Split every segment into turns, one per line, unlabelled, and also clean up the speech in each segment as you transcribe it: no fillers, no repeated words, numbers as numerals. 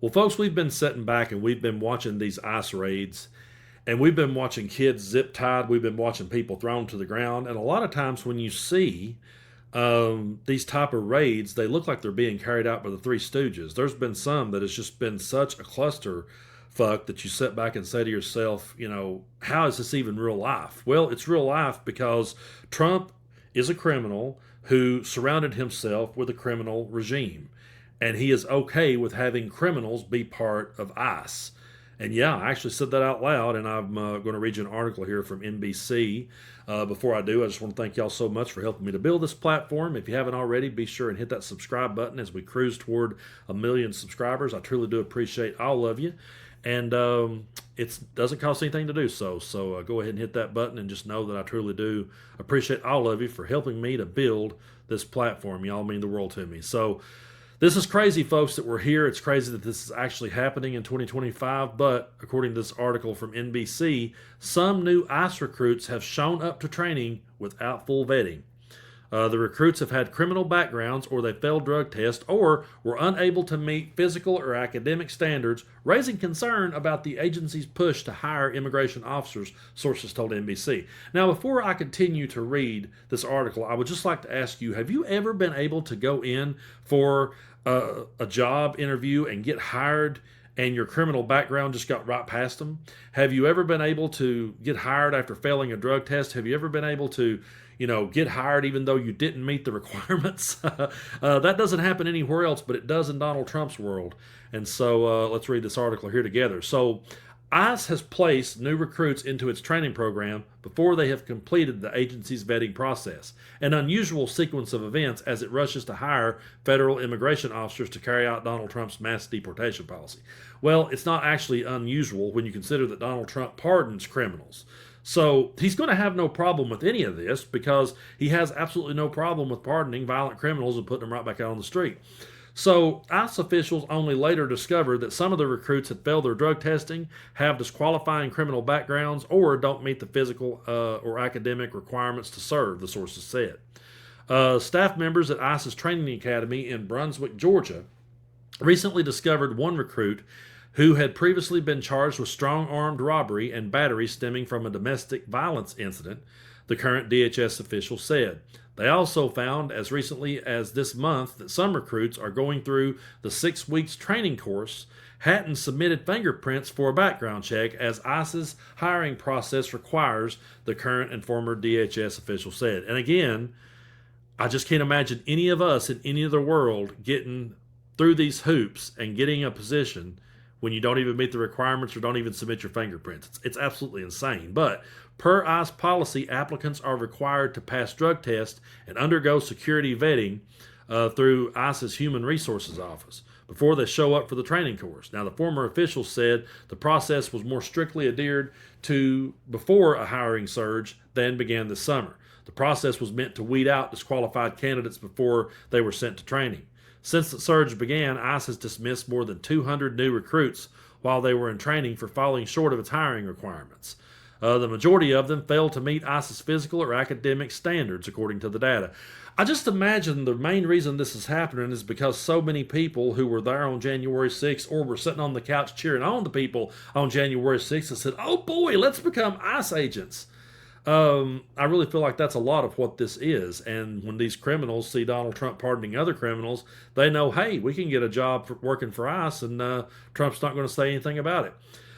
Well, folks, we've been sitting back and we've been watching these ICE raids, and we've been watching kids zip tied. We've been watching people thrown to the ground. And a lot of times when you see these type of raids, they look like they're being carried out by the Three Stooges. There's been some that has just been such a cluster fuck that you sit back and say to yourself, how is this even real life? Well, it's real life because Trump is a criminal who surrounded himself with a criminal regime. And he is okay with having criminals be part of ICE. And yeah, I actually said that out loud, and I'm going to read you an article here from NBC. Before I do, I just want to thank y'all so much for helping me to build this platform. If you haven't already, be sure and hit that subscribe button as we cruise toward 1 million subscribers. I truly do appreciate all of you. And it doesn't cost anything to do so. So go ahead and hit that button and just know that I truly do appreciate all of you for helping me to build this platform. Y'all mean the world to me. So this is crazy, folks, that we're here. It's crazy that this is actually happening in 2025. But according to this article from NBC, some new ICE recruits have shown up to training without full vetting. The recruits have had criminal backgrounds, or they failed drug tests, or were unable to meet physical or academic standards, raising concern about the agency's push to hire immigration officers, sources told NBC. Now, before I continue to read this article, I would just like to ask you, have you ever been able to go in for a job interview and get hired and your criminal background just got right past them? Have you ever been able to get hired after failing a drug test? Have you ever been able to get hired even though you didn't meet the requirements? That doesn't happen anywhere else, but it does in Donald Trump's world. And so let's read this article here together. So ICE has placed new recruits into its training program before they have completed the agency's vetting process, an unusual sequence of events as it rushes to hire federal immigration officers to carry out Donald Trump's mass deportation policy. Well, it's not actually unusual when you consider that Donald Trump pardons criminals. So he's going to have no problem with any of this because he has absolutely no problem with pardoning violent criminals and putting them right back out on the street. So ICE officials only later discovered that some of the recruits had failed their drug testing, have disqualifying criminal backgrounds, or don't meet the physical or academic requirements to serve, the sources said. Staff members at ICE's training academy in Brunswick, Georgia, recently discovered one recruit who had previously been charged with strong armed robbery and battery stemming from a domestic violence incident, the current DHS official said. They also found as recently as this month that some recruits are going through the 6 weeks training course, hadn't submitted fingerprints for a background check as ICE's hiring process requires, the current and former DHS official said. And again, I just can't imagine any of us in any other world getting through these hoops and getting a position when you don't even meet the requirements or don't even submit your fingerprints. It's absolutely insane. But per ICE policy, applicants are required to pass drug tests and undergo security vetting through ICE's Human Resources Office before they show up for the training course. Now, the former official said the process was more strictly adhered to before a hiring surge than began this summer. The process was meant to weed out disqualified candidates before they were sent to training. Since the surge began, ICE has dismissed more than 200 new recruits while they were in training for falling short of its hiring requirements. The majority of them failed to meet ICE's physical or academic standards, according to the data. I just imagine the main reason this is happening is because so many people who were there on January 6th or were sitting on the couch cheering on the people on January 6th and said, oh boy, let's become ICE agents. I really feel like that's a lot of what this is. And when these criminals see Donald Trump pardoning other criminals, they know, hey, we can get a job working for ICE, and Trump's not going to say anything about it.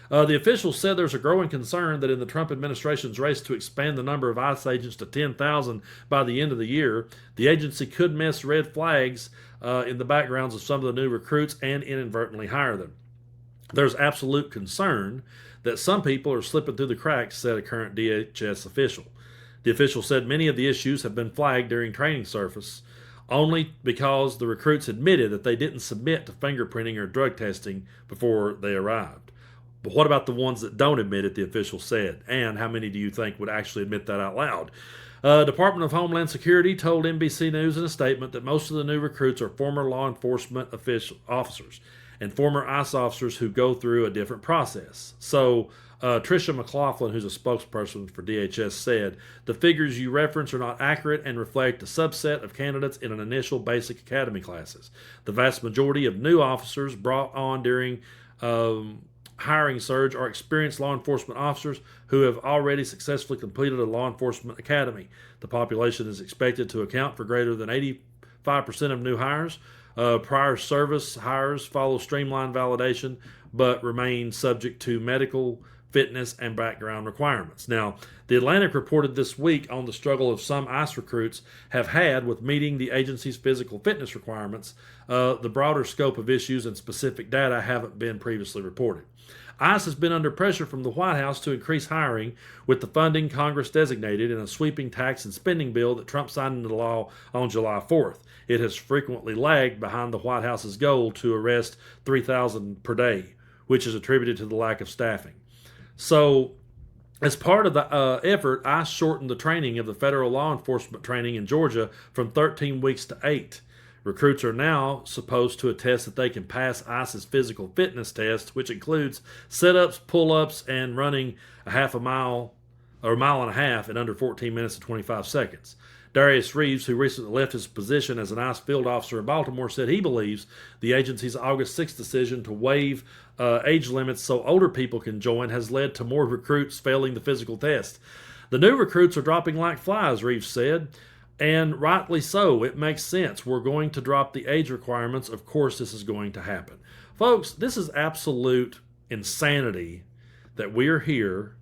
The officials said there's a growing concern that in the Trump administration's race to expand the number of ICE agents to 10,000 by the end of the year, the agency could miss red flags in the backgrounds of some of the new recruits and inadvertently hire them. There's absolute concern that some people are slipping through the cracks, said a current DHS official. The official said many of the issues have been flagged during training surface only because the recruits admitted that they didn't submit to fingerprinting or drug testing before they arrived. But what about the ones that don't admit it, the official said? And how many do you think would actually admit that out loud? Department of Homeland Security told NBC News in a statement that most of the new recruits are former law enforcement officers. and former ICE officers who go through a different process. So, Tricia McLaughlin, who's a spokesperson for DHS, said the figures you reference are not accurate and reflect a subset of candidates in an initial basic academy classes. The vast majority of new officers brought on during hiring surge are experienced law enforcement officers who have already successfully completed a law enforcement academy. The population is expected to account for greater than 85% of new hires. Prior service hires follow streamlined validation but remain subject to medical, fitness, and background requirements. Now, the Atlantic reported this week on the struggle of some ICE recruits have had with meeting the agency's physical fitness requirements. The broader scope of issues and specific data haven't been previously reported. ICE has been under pressure from the White House to increase hiring with the funding Congress designated in a sweeping tax and spending bill that Trump signed into law on July 4th. It has frequently lagged behind the White House's goal to arrest 3,000 per day, which is attributed to the lack of staffing. So, as part of the effort, ICE shortened the training of the federal law enforcement training in Georgia from 13 weeks to 8. Recruits are now supposed to attest that they can pass ICE's physical fitness test, which includes sit-ups, pull-ups, and running a half a mile or a mile and a half in under 14 minutes and 25 seconds. Darius Reeves, who recently left his position as an ICE field officer in Baltimore, said he believes the agency's August 6th decision to waive age limits so older people can join has led to more recruits failing the physical test. The new recruits are dropping like flies, Reeves said, and rightly so. It makes sense. We're going to drop the age requirements. Of course, this is going to happen. Folks, this is absolute insanity that we're here.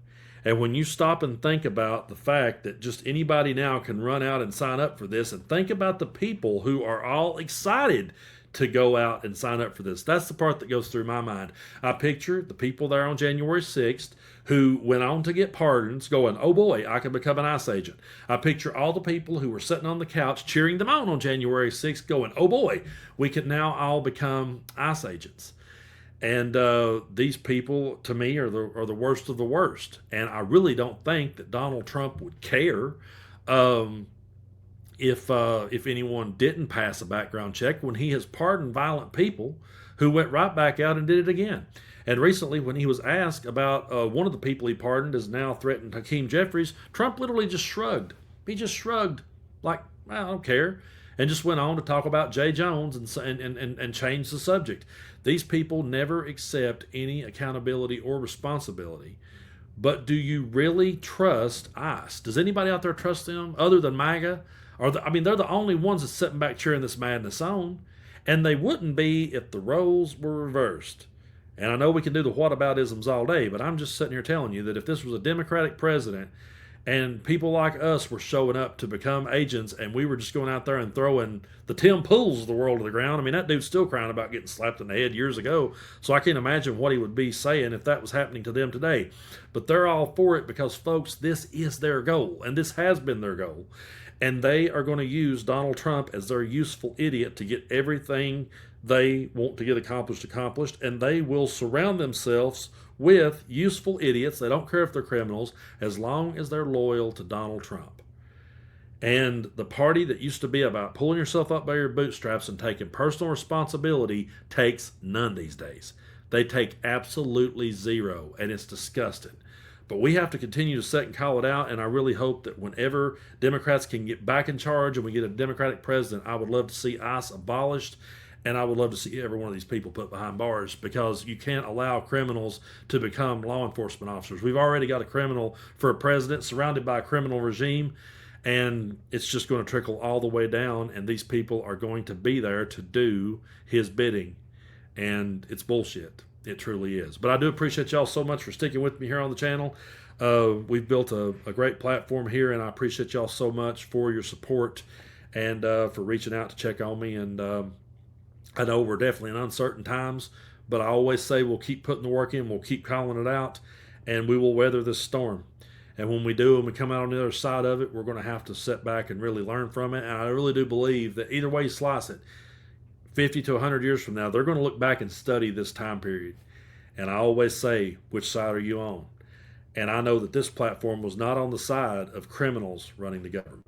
And when you stop and think about the fact that just anybody now can run out and sign up for this, and think about the people who are all excited to go out and sign up for this. That's the part that goes through my mind. I picture the people there on January 6th who went on to get pardons going, oh boy, I can become an ICE agent. I picture all the people who were sitting on the couch cheering them on January 6th going, oh boy, we can now all become ICE agents. And these people, to me, are the worst of the worst. And I really don't think that Donald Trump would care if anyone didn't pass a background check when he has pardoned violent people who went right back out and did it again. And recently, when he was asked about one of the people he pardoned is now threatened Hakeem Jeffries, Trump literally just shrugged. He just shrugged like, I don't care, and just went on to talk about Jay Jones and change the subject. These people never accept any accountability or responsibility. But do you really trust ICE? Does anybody out there trust them other than MAGA? They're the only ones that's sitting back cheering this madness on. And they wouldn't be if the roles were reversed. And I know we can do the whataboutisms all day, but I'm just sitting here telling you that if this was a Democratic president and people like us were showing up to become agents and we were just going out there and throwing the Tim Pools of the world to the ground, that dude's still crying about getting slapped in the head years ago. So I can't imagine what he would be saying if that was happening to them today. But they're all for it because, folks, this is their goal, and this has been their goal. And they are going to use Donald Trump as their useful idiot to get everything they want to get accomplished, and they will surround themselves with useful idiots. They don't care if they're criminals, as long as they're loyal to Donald Trump. And the party that used to be about pulling yourself up by your bootstraps and taking personal responsibility takes none these days. They take absolutely zero, and it's disgusting. But we have to continue to set and call it out, and I really hope that whenever Democrats can get back in charge and we get a Democratic president, I would love to see ICE abolished, and I would love to see every one of these people put behind bars, because you can't allow criminals to become law enforcement officers. We've already got a criminal for a president surrounded by a criminal regime, and it's just going to trickle all the way down, and these people are going to be there to do his bidding, and it's bullshit. It truly is. But I do appreciate y'all so much for sticking with me here on the channel. We've built a great platform here, and I appreciate y'all so much for your support and for reaching out to check on me. And I know we're definitely in uncertain times, but I always say we'll keep putting the work in, we'll keep calling it out, and we will weather this storm. And when we do and we come out on the other side of it, we're going to have to sit back and really learn from it. And I really do believe that either way you slice it, 50 to 100 years from now, they're going to look back and study this time period. And I always say, which side are you on? And I know that this platform was not on the side of criminals running the government.